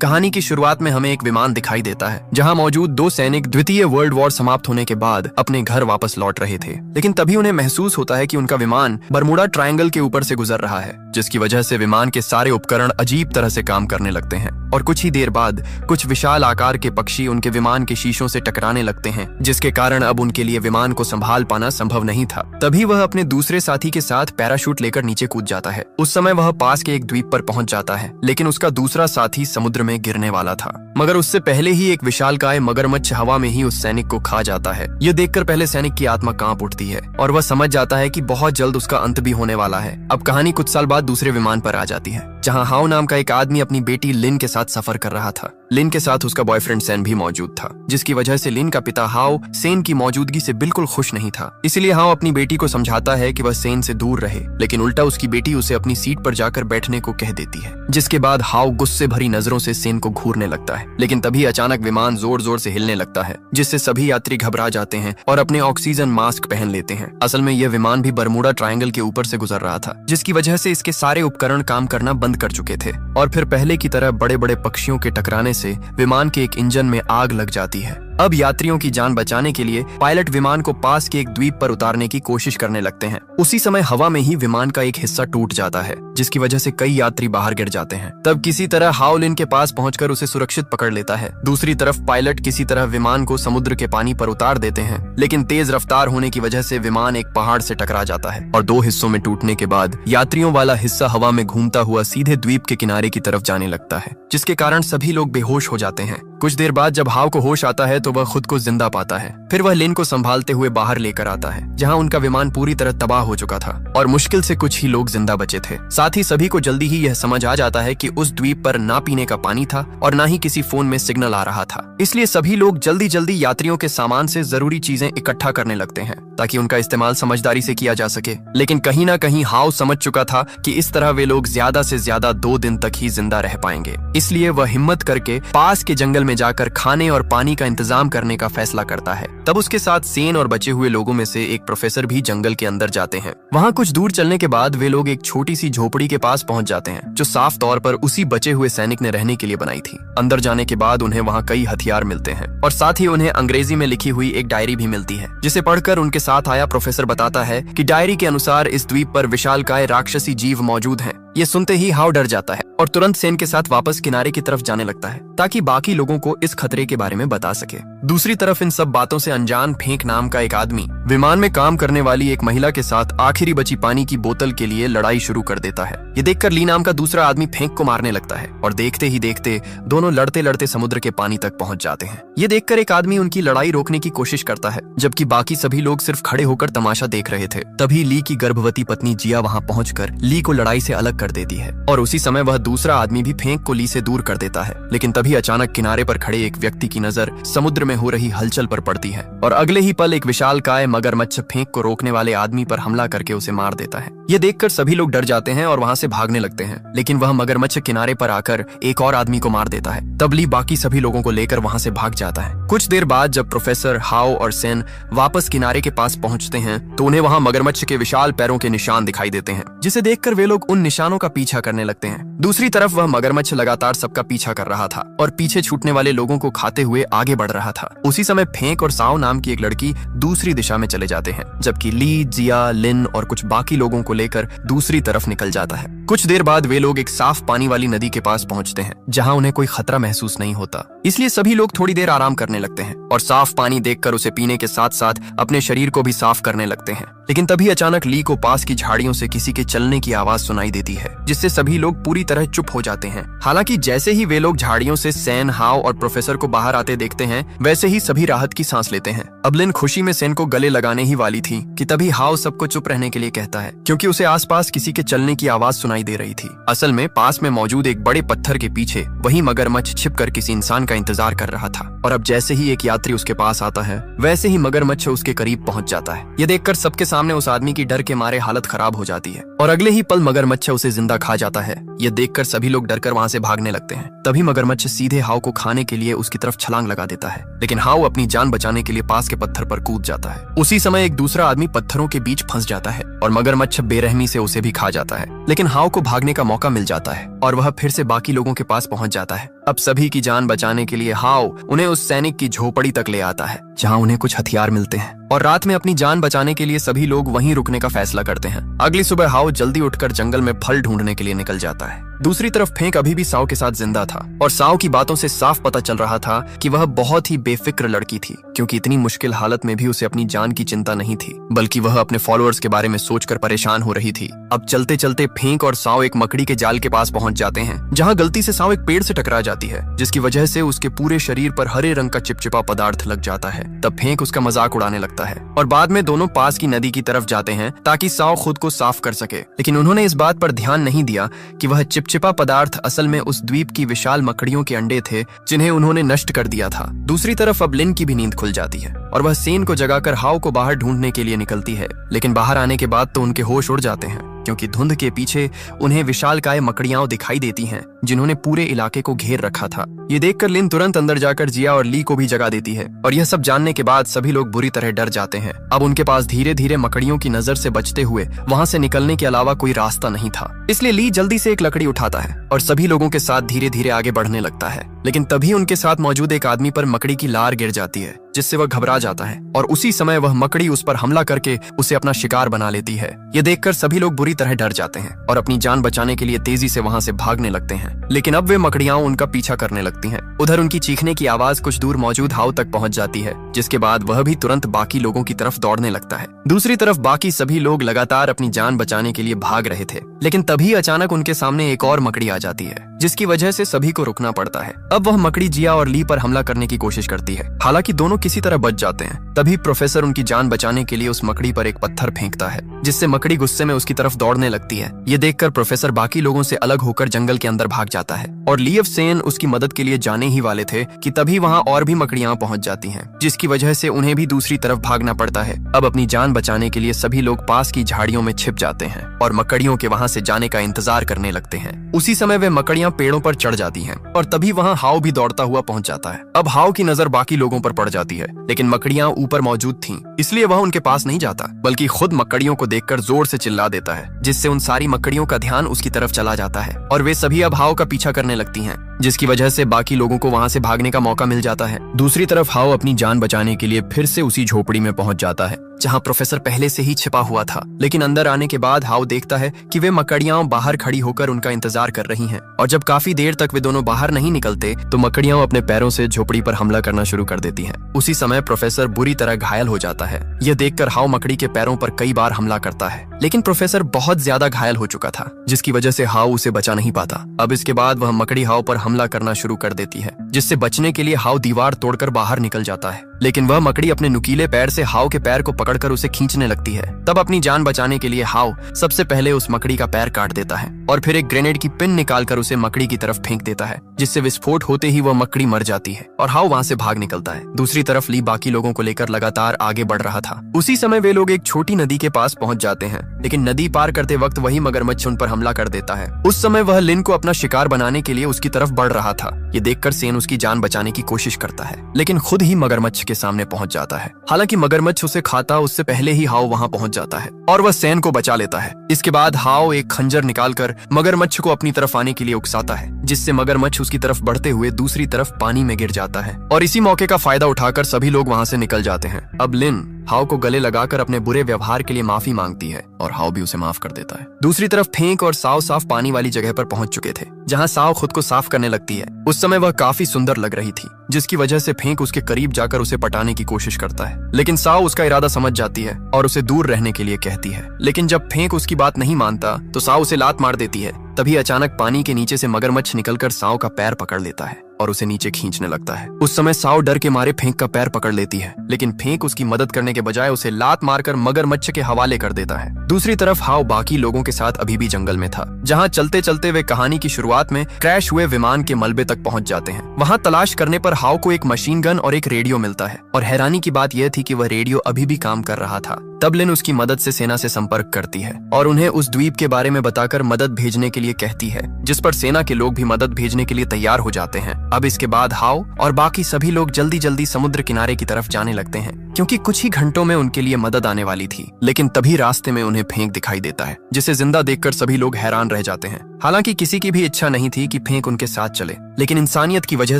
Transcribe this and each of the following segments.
कहानी की शुरुआत में हमें एक विमान दिखाई देता है जहां मौजूद दो सैनिक द्वितीय वर्ल्ड वॉर समाप्त होने के बाद अपने घर वापस लौट रहे थे। लेकिन तभी उन्हें महसूस होता है कि उनका विमान बरमूडा ट्रायंगल के ऊपर से गुजर रहा है, जिसकी वजह से विमान के सारे उपकरण अजीब तरह से काम करने लगते हैं और कुछ ही देर बाद कुछ विशाल आकार के पक्षी उनके विमान के शीशों से टकराने लगते हैं, जिसके कारण अब उनके लिए विमान को संभाल पाना संभव नहीं था। तभी वह अपने दूसरे साथी के साथ पैराशूट लेकर नीचे कूद जाता है। उस समय वह पास के एक द्वीप पर पहुंच जाता है, लेकिन उसका दूसरा साथी समुद्र में गिरने वाला था, मगर उससे पहले ही एक विशालकाय मगरमच्छ हवा में ही उस सैनिक को खा जाता है। यह देखकर पहले सैनिक की आत्मा कांप उठती है और वह समझ जाता है कि बहुत जल्द उसका अंत भी होने वाला है। अब कहानी कुछ साल बाद दूसरे विमान पर आ जाती है, जहां हाउ नाम का एक आदमी अपनी बेटी लिन के साथ सफर कर रहा था। लिन के साथ उसका बॉयफ्रेंड सेन भी मौजूद था, जिसकी वजह से लिन का पिता हाउ सेन की मौजूदगी से बिल्कुल खुश नहीं था। इसलिए हाउ अपनी बेटी को समझाता है कि वह सेन से दूर रहे, लेकिन उल्टा उसकी बेटी उसे अपनी सीट पर जाकर बैठने को कह देती है, जिसके बाद हाउ गुस्से भरी नजरों से सेन को घूरने लगता है। लेकिन तभी अचानक विमान जोर जोर से हिलने लगता है, जिससे सभी यात्री घबरा जाते हैं और अपने ऑक्सीजन मास्क पहन लेते हैं। असल में यह विमान भी बरमूडा ट्रायंगल के ऊपर से गुजर रहा था, जिसकी वजह से इसके सारे उपकरण काम करना बंद कर चुके थे और फिर पहले की तरह बड़े बड़े पक्षियों के टकराने से विमान के एक इंजन में आग लग जाती है। अब यात्रियों की जान बचाने के लिए पायलट विमान को पास के एक द्वीप पर उतारने की कोशिश करने लगते हैं। उसी समय हवा में ही विमान का एक हिस्सा टूट जाता है, जिसकी वजह से कई यात्री बाहर गिर जाते हैं। तब किसी तरह हाउ लिन के पास पहुंचकर उसे सुरक्षित पकड़ लेता है। दूसरी तरफ पायलट किसी तरह विमान को समुद्र के पानी पर उतार देते हैं, लेकिन तेज रफ्तार होने की वजह से विमान एक पहाड़ से टकरा जाता है और दो हिस्सों में टूटने के बाद यात्रियों वाला हिस्सा हवा में घूमता हुआ सीधे द्वीप के किनारे की तरफ जाने लगता है, जिसके कारण सभी लोग बेहोश हो जाते हैं। कुछ देर बाद जब हाउ को होश आता है तो वह खुद को जिंदा पाता है। फिर वह लिन को संभालते हुए बाहर लेकर आता है, जहां उनका विमान पूरी तरह तबाह हो चुका था और मुश्किल से कुछ ही लोग जिंदा बचे थे। साथ ही सभी को जल्दी ही यह समझ आ जाता है कि उस द्वीप पर ना पीने का पानी था और ना ही किसी फोन में सिग्नल आ रहा था। इसलिए सभी लोग जल्दी जल्दी यात्रियों के सामान से जरूरी चीजें इकट्ठा करने लगते हैं ताकि उनका इस्तेमाल समझदारी से किया जा सके। लेकिन कहीं ना कहीं हाउ समझ चुका था कि इस तरह वे लोग ज्यादा से ज्यादा 2 दिन तक ही जिंदा रह पाएंगे। इसलिए वह हिम्मत करके पास के जंगल में जाकर खाने और पानी का इंतजाम करने का फैसला करता है। तब उसके साथ सेन और बचे हुए लोगों में से एक प्रोफेसर भी जंगल के अंदर जाते हैं। वहां कुछ दूर चलने के बाद वे लोग एक छोटी सी झोपड़ी के पास पहुंच जाते हैं, जो साफ तौर पर उसी बचे हुए सैनिक ने रहने के लिए बनाई थी। अंदर जाने के बाद उन्हें वहां कई हथियार मिलते हैं और साथ ही उन्हें अंग्रेजी में लिखी हुई एक डायरी भी मिलती है, जिसे पढ़कर उनके साथ आया प्रोफेसर बताता है कि डायरी के अनुसार इस द्वीप पर विशालकाय राक्षसी जीव मौजूद हैं। ये सुनते ही हाउ डर जाता है और तुरंत सेन के साथ वापस किनारे की तरफ जाने लगता है ताकि बाकी लोगों को इस खतरे के बारे में बता सके। दूसरी तरफ इन सब बातों से अनजान फेंक नाम का एक आदमी विमान में काम करने वाली एक महिला के साथ आखिरी बची पानी की बोतल के लिए लड़ाई शुरू कर देता है। ये देखकर ली नाम का दूसरा आदमी फेंक को मारने लगता है और देखते ही देखते दोनों लड़ते लड़ते समुद्र के पानी तक पहुंच जाते हैं। ये देखकर एक आदमी उनकी लड़ाई रोकने की कोशिश करता है, जबकि बाकी सभी लोग सिर्फ खड़े होकर तमाशा देख रहे थे। तभी ली की गर्भवती पत्नी जिया वहां पहुंचकर ली को लड़ाई से अलग कर देती है और उसी समय वह दूसरा आदमी भी फेंक को ली से दूर कर देता है। लेकिन तभी अचानक किनारे पर खड़े एक व्यक्ति की नजर समुद्र में हो रही हलचल पर पड़ती है और अगले ही पल एक विशालकाय मगरमच्छ फेंक को रोकने वाले आदमी पर हमला करके उसे मार देता है। ये देखकर सभी लोग डर जाते हैं और वहां से भागने लगते हैं, लेकिन वह मगरमच्छ किनारे पर आकर एक और आदमी को मार देता है। तब ली बाकी सभी लोगों को लेकर वहां से भाग जाता है। कुछ देर बाद जब प्रोफेसर, हाउ और सेन वापस किनारे के पास पहुंचते हैं तो उन्हें वहां मगरमच्छ के विशाल पैरों के निशान दिखाई देते हैं, जिसे देखकर वे लोग उन निशानों का पीछा करने लगते हैं। दूसरी तरफ वह मगरमच्छ लगातार सबका पीछा कर रहा था और पीछे छूटने वाले लोगों को खाते हुए आगे बढ़ रहा था। उसी समय फेंक और साव नाम की एक लड़की दूसरी दिशा में चले जाते हैं, जबकि ली, जिया, लिन और कुछ बाकी लोगों को लेकर दूसरी तरफ निकल जाता है। कुछ देर बाद वे लोग एक साफ पानी वाली नदी के पास पहुंचते हैं, जहां उन्हें कोई खतरा महसूस नहीं होता। इसलिए सभी लोग थोड़ी देर आराम करने लगते हैं और साफ पानी देखकर उसे पीने के साथ साथ अपने शरीर को भी साफ करने लगते हैं। लेकिन तभी अचानक ली को पास की झाड़ियों से किसी के चलने की आवाज सुनाई देती है, जिससे सभी लोग पूरी तरह चुप हो जाते हैं। हालांकि जैसे ही वे लोग झाड़ियों से सेन, हाउ और प्रोफेसर को बाहर आते देखते हैं, वैसे ही सभी राहत की सांस लेते हैं। अब लिन खुशी में सेन को गले लगाने ही वाली थी कि तभी हाउ सबको चुप रहने के लिए कहता है, क्योंकि उसे आसपास किसी के चलने की आवाज सुनाई दे रही थी। असल में पास में मौजूद एक बड़े पत्थर के पीछे वही मगरमच्छ छिपकर किसी इंसान का इंतजार कर रहा था और अब जैसे ही एक यात्री उसके पास आता है, वैसे ही मगरमच्छ उसके करीब पहुंच जाता है। ये देखकर सबके सामने उस आदमी की डर के मारे हालत खराब हो जाती है और अगले ही पल मगरमच्छ उसे जिंदा खा जाता है। ये देखकर सभी लोग डरकर वहां से भागने लगते हैं। तभी मगरमच्छ सीधे हाउ को खाने के लिए उसकी तरफ छलांग लगा देता है, लेकिन हाउ अपनी जान बचाने के लिए पास के पत्थर पर कूद जाता है। उसी समय एक दूसरा आदमी पत्थरों के बीच फंस जाता है और मगरमच्छ बेरहमी से उसे भी खा जाता है। लेकिन हाउ को भागने का मौका मिल जाता है और वह फिर से बाकी लोगों के पास पहुंच जाता है। अब सभी की जान बचाने के लिए हाव उन्हें उस सैनिक की झोपड़ी तक ले आता है, जहां उन्हें कुछ हथियार मिलते हैं, और रात में अपनी जान बचाने के लिए सभी लोग वहीं रुकने का फैसला करते हैं। अगली सुबह हाव जल्दी उठकर जंगल में फल ढूंढने के लिए निकल जाता है। दूसरी तरफ फेंक अभी भी साव के साथ जिंदा था, और साव की बातों से साफ पता चल रहा था कि वह बहुत ही बेफिक्र लड़की थी, क्योंकि इतनी मुश्किल हालत में भी उसे अपनी जान की चिंता नहीं थी, बल्कि वह अपने फॉलोअर्स के बारे में सोचकर परेशान हो रही थी। अब चलते चलते फेंक और साव एक मकड़ी के जाल के पास पहुंच जाते हैं, जहां गलती से साव एक पेड़ से टकरा जाती है, जिसकी वजह से उसके पूरे शरीर पर हरे रंग का चिपचिपा पदार्थ लग जाता है। तब फेंक उसका मजाक उड़ाने लगता है, और बाद में दोनों पास की नदी की तरफ जाते हैं ताकि साव खुद को साफ कर सके। लेकिन उन्होंने इस बात पर ध्यान नहीं दिया कि वह चिपचिपा पदार्थ असल में उस द्वीप की विशाल मकड़ियों के अंडे थे, जिन्हें उन्होंने नष्ट कर दिया था। दूसरी तरफ अब लिन की भी नींद खुल जाती है, और वह सेन को जगाकर हाव को बाहर ढूंढने के लिए निकलती है। लेकिन बाहर आने के बाद तो उनके होश उड़ जाते हैं, क्योंकि धुंध के पीछे उन्हें विशालकाय मकड़ियां दिखाई देती हैं, जिन्होंने पूरे इलाके को घेर रखा था। ये देखकर लिन तुरंत अंदर जाकर जिया और ली को भी जगा देती है, और यह सब जानने के बाद सभी लोग बुरी तरह डर जाते हैं। अब उनके पास धीरे धीरे मकड़ियों की नजर से बचते हुए वहां से निकलने के अलावा कोई रास्ता नहीं था। इसलिए ली जल्दी से एक लकड़ी उठाता है और सभी लोगों के साथ धीरे धीरे आगे बढ़ने लगता है। लेकिन तभी उनके साथ मौजूद एक आदमी पर मकड़ी की लार गिर जाती है, जिससे वह घबरा जाता है, और उसी समय वह मकड़ी उस पर हमला करके उसे अपना शिकार बना लेती है। ये देखकर सभी लोग बुरी तरह डर जाते हैं और अपनी जान बचाने के लिए तेजी से वहां से भागने लगते हैं। लेकिन अब वे मकड़ियां उनका पीछा करने लगती हैं। उधर उनकी चीखने की आवाज कुछ दूर मौजूद हाव तक पहुंच जाती है, जिसके बाद वह भी तुरंत बाकी लोगों की तरफ दौड़ने लगता है। दूसरी तरफ बाकी सभी लोग लगातार अपनी जान बचाने के लिए भाग रहे थे, लेकिन तभी अचानक उनके सामने एक और मकड़ी आ जाती है, जिसकी वजह से सभी को रुकना पड़ता है। अब वह मकड़ी जिया और ली पर हमला करने की कोशिश करती है, हालांकि दोनों किसी तरह बच जाते हैं। तभी प्रोफेसर उनकी जान बचाने के लिए उस मकड़ी पर एक पत्थर फेंकता है, जिससे मकड़ी गुस्से में उसकी तरफ दौड़ने लगती है। ये देखकर प्रोफेसर बाकी लोगों से अलग होकर जंगल के अंदर भाग जाता है, और ली और सेन उसकी मदद के लिए जाने ही वाले थे कि तभी वहां और भी मकड़ियां पहुंच जाती हैं, जिसकी वजह से उन्हें भी दूसरी तरफ भागना पड़ता है। अब अपनी जान बचाने के लिए सभी लोग पास की झाड़ियों में छिप जाते हैं और मकड़ियों के वहां से जाने का इंतजार करने लगते हैं। उसी समय वे मकड़ियां पेड़ों पर चढ़ जाती हैं, और तभी वहां हाव भी दौड़ता हुआ पहुंच जाता है। अब हाव की नजर बाकी लोगों पर पड़ जाती है, लेकिन मकड़ियां ऊपर मौजूद थीं, इसलिए वह उनके पास नहीं जाता, बल्कि खुद मकड़ियों को देखकर जोर से चिल्ला देता है, जिससे उन सारी मकड़ियों का ध्यान उसकी तरफ चला जाता है, और वे सभी अब हाव का पीछा करने लगती हैं, जिसकी वजह से बाकी लोगों को वहां से भागने का मौका मिल जाता है। दूसरी तरफ हाव अपनी जान बचाने के लिए फिर से उसी झोपड़ी में पहुंच जाता है, जहां प्रोफेसर पहले से ही छिपा हुआ था। लेकिन अंदर आने के बाद हाव देखता है कि वे मकड़ियां बाहर खड़ी होकर उनका इंतजार कर रही हैं, और जब काफी देर तक वे दोनों बाहर नहीं निकलते तो मकड़ियां अपने पैरों से झोपड़ी पर हमला करना शुरू कर देती हैं। उसी समय प्रोफेसर बुरी तरह घायल हो जाता है। यह देखकर हाव मकड़ी के पैरों पर कई बार हमला करता है, लेकिन प्रोफेसर बहुत ज्यादा घायल हो चुका था, जिसकी वजह से हाव उसे बचा नहीं पाता। अब इसके बाद वह मकड़ी हाव पर हमला करना शुरू कर देती है, जिससे बचने के लिए हाव दीवार तोड़कर बाहर निकल जाता है। लेकिन वह मकड़ी अपने नुकीले पैर से हाव के पैर को पकड़कर उसे खींचने लगती है। तब अपनी जान बचाने के लिए हाव सबसे पहले उस मकड़ी का पैर काट देता है, और फिर एक ग्रेनेड की पिन निकालकर उसे मकड़ी की तरफ फेंक देता है, जिससे विस्फोट होते ही वह मकड़ी मर जाती है, और हाव वहां से भाग निकलता है। दूसरी तरफ ली बाकी लोगों को लेकर लगातार आगे बढ़ रहा था। उसी समय वे लोग एक छोटी नदी के पास पहुंच जाते हैं, लेकिन नदी पार करते वक्त वही मगरमच्छ उन पर हमला कर देता है। उस समय वह लिन को अपना शिकार बनाने के लिए उसकी तरफ बढ़ रहा था। ये देखकर सेन उसकी जान बचाने की कोशिश करता है, लेकिन खुद ही मगरमच्छ के सामने पहुंच जाता है। हालांकि मगरमच्छ उसे खाता उससे पहले ही हाव वहां पहुंच जाता है, और वह सेन को बचा लेता है। इसके बाद हाव एक खंजर निकालकर मगरमच्छ को अपनी तरफ आने के लिए उकसाता है, जिससे मगरमच्छ उसकी तरफ बढ़ते हुए दूसरी तरफ पानी में गिर जाता है, और इसी मौके का फायदा उठाकर सभी लोग वहां से निकल जाते हैं। अब लिन हाव को गले लगाकर अपने बुरे व्यवहार के लिए माफी मांगती है, और हाव भी उसे माफ कर देता है। दूसरी तरफ फेंक और साव साफ पानी वाली जगह पर पहुंच चुके थे, जहां साव खुद को साफ करने लगती है। उस समय वह काफी सुंदर लग रही थी, जिसकी वजह से फेंक उसके करीब जाकर उसे पटाने की कोशिश करता है, लेकिन साव उसका इरादा समझ जाती है और उसे दूर रहने के लिए कहती है। लेकिन जब फेंक उसकी बात नहीं मानता तो साव उसे लात मार देती है। तभी अचानक पानी के नीचे से मगरमच्छ निकलकर साव का पैर पकड़ लेता है और उसे नीचे खींचने लगता है। उस समय साव डर के मारे फेंक का पैर पकड़ लेती है, लेकिन फेंक उसकी मदद करने के बजाय उसे लात मारकर मगरमच्छ के हवाले कर देता है। दूसरी तरफ हाव बाकी लोगों के साथ अभी भी जंगल में था, जहां चलते चलते वे कहानी की शुरुआत में क्रैश हुए विमान के मलबे तक पहुंच जाते हैं। वहां तलाश करने पर हाव को एक मशीन गन और एक रेडियो मिलता है, और हैरानी की बात यह थी कि वह रेडियो अभी भी काम कर रहा था। तब लिन उसकी मदद से सेना से संपर्क करती है और उन्हें उस द्वीप के बारे में बताकर मदद भेजने के लिए कहती है, जिस पर सेना के लोग भी मदद भेजने के लिए तैयार हो जाते हैं। अब इसके बाद हाव और बाकी सभी लोग जल्दी जल्दी समुद्र किनारे की तरफ जाने लगते हैं, क्योंकि कुछ ही घंटों में उनके लिए मदद आने वाली थी। लेकिन तभी रास्ते में उन्हें फेंक दिखाई देता है, जिसे जिंदा देखकर सभी लोग हैरान रह जाते हैं। हालांकि किसी की भी इच्छा नहीं थी कि फेंक उनके साथ चले, लेकिन इंसानियत की वजह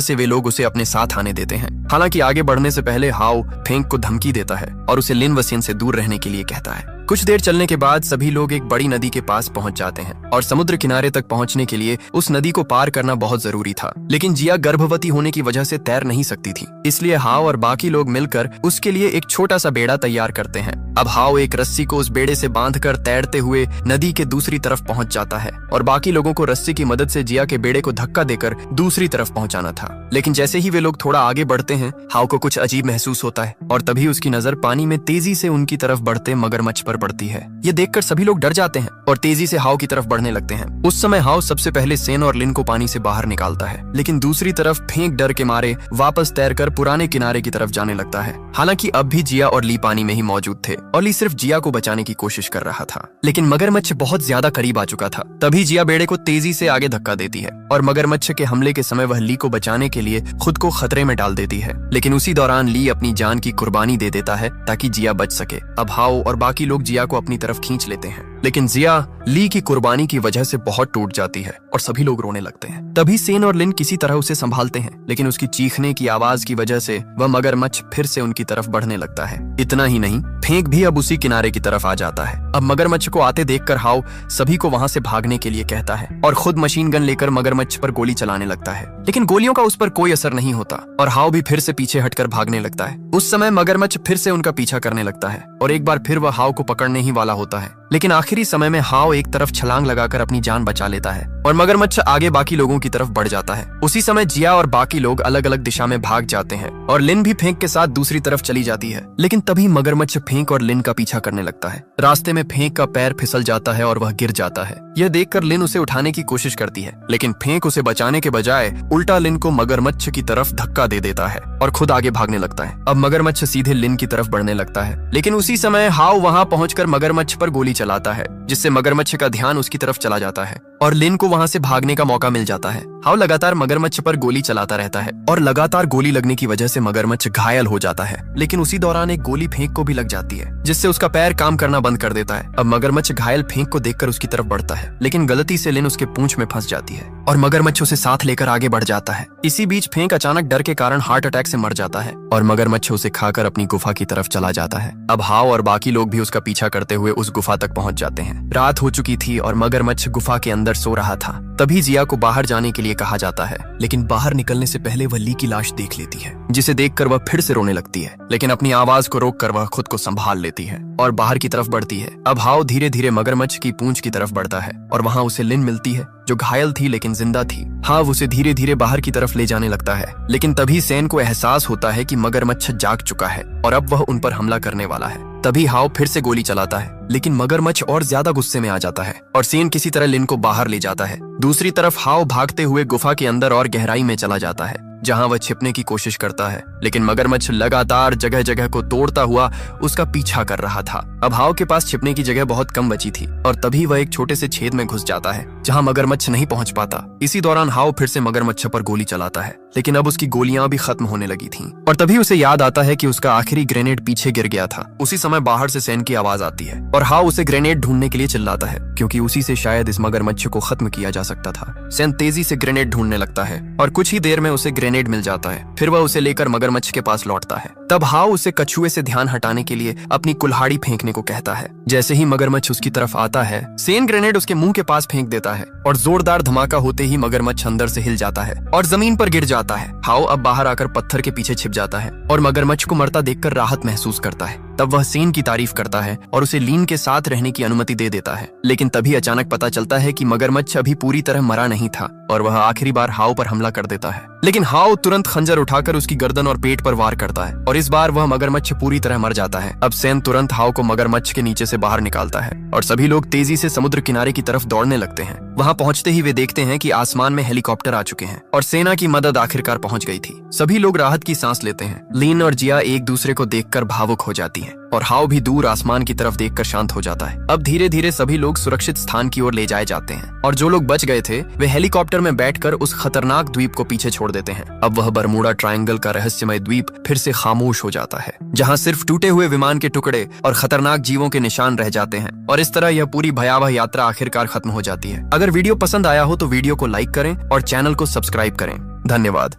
से वे लोग उसे अपने साथ आने देते हैं। हालांकि आगे बढ़ने से पहले हाउ फेंक को धमकी देता है और उसे लिन व सेन से दूर रहने के लिए कहता है। कुछ देर चलने के बाद सभी लोग एक बड़ी नदी के पास पहुंच जाते हैं और समुद्र किनारे तक पहुंचने के लिए उस नदी को पार करना बहुत जरूरी था। लेकिन जिया गर्भवती होने की वजह से तैर नहीं सकती थी, इसलिए हाव और बाकी लोग मिलकर उसके लिए एक छोटा सा बेड़ा तैयार करते हैं। अब हाव एक रस्सी को उस बेड़े से बांधकर तैरते हुए नदी के दूसरी तरफ पहुंच जाता है और बाकी लोगों को रस्सी की मदद से जिया के बेड़े को धक्का देकर दूसरी तरफ पहुंचाना था। लेकिन जैसे ही वे लोग थोड़ा आगे बढ़ते हैं, हाव को कुछ अजीब महसूस होता है और तभी उसकी नजर पानी में तेजी से उनकी तरफ बढ़ते मगरमच्छ पर पड़ती है। ये देखकर सभी लोग डर जाते हैं और तेजी से हाव की तरफ बढ़ने लगते हैं। उस समय हाव सबसे पहले सेन और लिन को पानी से बाहर निकालता है, लेकिन दूसरी तरफ फेंक डर के मारे वापस तैरकर पुराने किनारे की तरफ जाने लगता है। हालांकि अब भी जिया और ली पानी में ही मौजूद थे और ली सिर्फ जिया को बचाने की कोशिश कर रहा था, लेकिन मगरमच्छ बहुत ज्यादा करीब आ चुका था। तभी जिया बेड़े को तेजी से आगे धक्का देती है और मगरमच्छ के हमले के समय वह ली को बचाने के लिए खुद को खतरे में डाल देती है, लेकिन उसी दौरान ली अपनी जान की कुर्बानी दे देता है ताकि जिया बच सके। अब हाव और बाकी लोग जिया को अपनी तरफ खींच लेते हैं, लेकिन जिया ली की कुर्बानी की वजह से बहुत टूट जाती है और सभी लोग रोने लगते हैं। तभी सेन और लिन किसी तरह उसे संभालते हैं, लेकिन उसकी चीखने की आवाज की वजह से वह मगरमच्छ फिर से उनकी तरफ बढ़ने लगता है। इतना ही नहीं, फेंक भी अब उसी किनारे की तरफ आ जाता है। अब मगरमच्छ को आते देखकर हाव सभी को वहां से भागने के लिए कहता है और खुद मशीन गन लेकर मगरमच्छ पर गोली चलाने लगता है, लेकिन गोलियों का उस पर कोई असर नहीं होता और हाव भी फिर से पीछे हटकर भागने लगता है। उस समय मगरमच्छ फिर से उनका पीछा करने लगता है और एक बार फिर वह हाव को पकड़ने ही वाला होता है, लेकिन आखिरी समय में हाव एक तरफ छलांग लगाकर अपनी जान बचा लेता है और मगरमच्छ आगे बाकी लोगों की तरफ बढ़ जाता है। उसी समय जिया और बाकी लोग अलग अलग दिशा में भाग जाते हैं और लिन भी फेंक के साथ दूसरी तरफ चली जाती है, लेकिन तभी मगरमच्छ फेंक और लिन का पीछा करने लगता है। रास्ते में फेंक का पैर फिसल जाता है और वह गिर जाता है। यह देखकर लिन उसे उठाने की कोशिश करती है, लेकिन फेंक उसे बचाने के बजाय उल्टा लिन को मगरमच्छ की तरफ धक्का दे देता है और खुद आगे भागने लगता है। अब मगरमच्छ सीधे लिन की तरफ बढ़ने लगता है, लेकिन उसी समय हाव वहां पहुंचकर मगरमच्छ पर गोली चलाता है, जिससे मगरमच्छ का ध्यान उसकी तरफ चला जाता है और लिन को वहां से भागने का मौका मिल जाता है। हाव लगातार मगरमच्छ पर गोली चलाता रहता है और लगातार गोली लगने की वजह से मगरमच्छ घायल हो जाता है, लेकिन उसी दौरान एक गोली फेंक को भी लग जाती है, जिससे उसका पैर काम करना बंद कर देता है। अब मगरमच्छ घायल फेंक को देखकर उसकी तरफ बढ़ता है, लेकिन गलती से लिन उसके पूंछ में फंस जाती है और मगरमच्छ उसे साथ लेकर आगे बढ़ जाता है। इसी बीच फेंक अचानक डर के कारण हार्ट अटैक से मर जाता है और मगरमच्छ उसे खाकर अपनी गुफा की तरफ चला जाता है। अब हाव और बाकी लोग भी उसका पीछा करते हुए उस गुफा तक पहुंच जाते हैं। रात हो चुकी थी और मगरमच्छ गुफा के अंदर सो रहा था। तभी जिया को बाहर जाने के लिए कहा जाता है, लेकिन बाहर निकलने से पहले वह ली की लाश देख लेती है, जिसे देखकर वह फिर से रोने लगती है, लेकिन अपनी आवाज को रोककर वह खुद को संभाल लेती है और बाहर की तरफ बढ़ती है। अब हाव धीरे धीरे मगरमच्छ की पूंछ की तरफ बढ़ता है और वहां उसे लिन मिलती है, जो घायल थी लेकिन जिंदा थी। हाव उसे धीरे धीरे बाहर की तरफ ले जाने लगता है, लेकिन तभी सेन को एहसास होता है कि मगरमच्छ जाग चुका है और अब वह उन पर हमला करने वाला है। तभी हाव फिर से गोली चलाता है, लेकिन मगरमच्छ और ज्यादा गुस्से में आ जाता है और सेन किसी तरह लिन को बाहर ले जाता है। दूसरी तरफ हाव भागते हुए गुफा के अंदर और गहराई में चला जाता है, जहां वह छिपने की कोशिश करता है, लेकिन मगरमच्छ लगातार जगह जगह को तोड़ता हुआ उसका पीछा कर रहा था। अब हाव के पास छिपने की जगह बहुत कम बची थी और तभी वह एक छोटे से छेद में घुस जाता है, जहां मगरमच्छ नहीं पहुंच पाता। इसी दौरान हाव फिर से मगरमच्छ पर गोली चलाता है, लेकिन अब उसकी गोलियां भी खत्म होने लगी थीं और तभी उसे याद आता है कि उसका आखिरी ग्रेनेड पीछे गिर गया था। उसी समय बाहर से सेन की आवाज आती है और हाव उसे ग्रेनेड ढूंढने के लिए चिल्लाता है, क्योंकि उसी से शायद इस मगरमच्छ को खत्म किया जा सकता था। सेन तेजी से ग्रेनेड ढूंढने लगता है और कुछ ही देर में उसे ग्रेनेड मिल जाता है। फिर वह उसे लेकर मगरमच्छ के पास लौटता है। तब हाव उसे कछुए से ध्यान हटाने के लिए अपनी कुल्हाड़ी फेंकने को कहता है। जैसे ही मगरमच्छ उसकी तरफ आता है, सेन ग्रेनेड उसके मुंह के पास फेंक देता है और जोरदार धमाका होते ही मगरमच्छ अंदर से हिल जाता है और जमीन पर गिर जाता है। हाव अब बाहर आकर पत्थर के पीछे छिप जाता है और मगरमच्छ को मरता देखकर राहत महसूस करता है। तब वह सेन की तारीफ करता है और उसे लीन के साथ रहने की अनुमति दे देता है, लेकिन तभी अचानक पता चलता है कि मगरमच्छ अभी पूरी तरह मरा नहीं था और वह आखिरी बार हाव पर हमला कर देता है। लेकिन हाव तुरंत खंजर उठाकर उसकी गर्दन और पेट पर वार करता है और इस बार वह मगरमच्छ पूरी तरह मर जाता है। अब सेन तुरंत हाव को मगरमच्छ के नीचे से बाहर निकालता है और सभी लोग तेजी से समुद्र किनारे की तरफ दौड़ने लगते हैं। वहां पहुंचते ही वे देखते हैं कि आसमान में हेलीकॉप्टर आ चुके हैं और सेना की मदद आखिरकार पहुंच गई थी। सभी लोग राहत की सांस लेते हैं। लीन और जिया एक दूसरे को देखकर भावुक हो जाती हैं। और हाव भी दूर आसमान की तरफ देखकर शांत हो जाता है। अब धीरे धीरे सभी लोग सुरक्षित स्थान की ओर ले जाए जाते हैं और जो लोग बच गए थे वे हेलीकॉप्टर में बैठकर उस खतरनाक द्वीप को पीछे छोड़ देते हैं। अब वह बरमूडा ट्रायंगल का रहस्यमय द्वीप फिर से खामोश हो जाता है, जहाँ सिर्फ टूटे हुए विमान के टुकड़े और खतरनाक जीवों के निशान रह जाते हैं। और इस तरह यह पूरी भयावह यात्रा आखिरकार खत्म हो जाती है। अगर वीडियो पसंद आया हो तो वीडियो को लाइक करें और चैनल को सब्सक्राइब करें। धन्यवाद।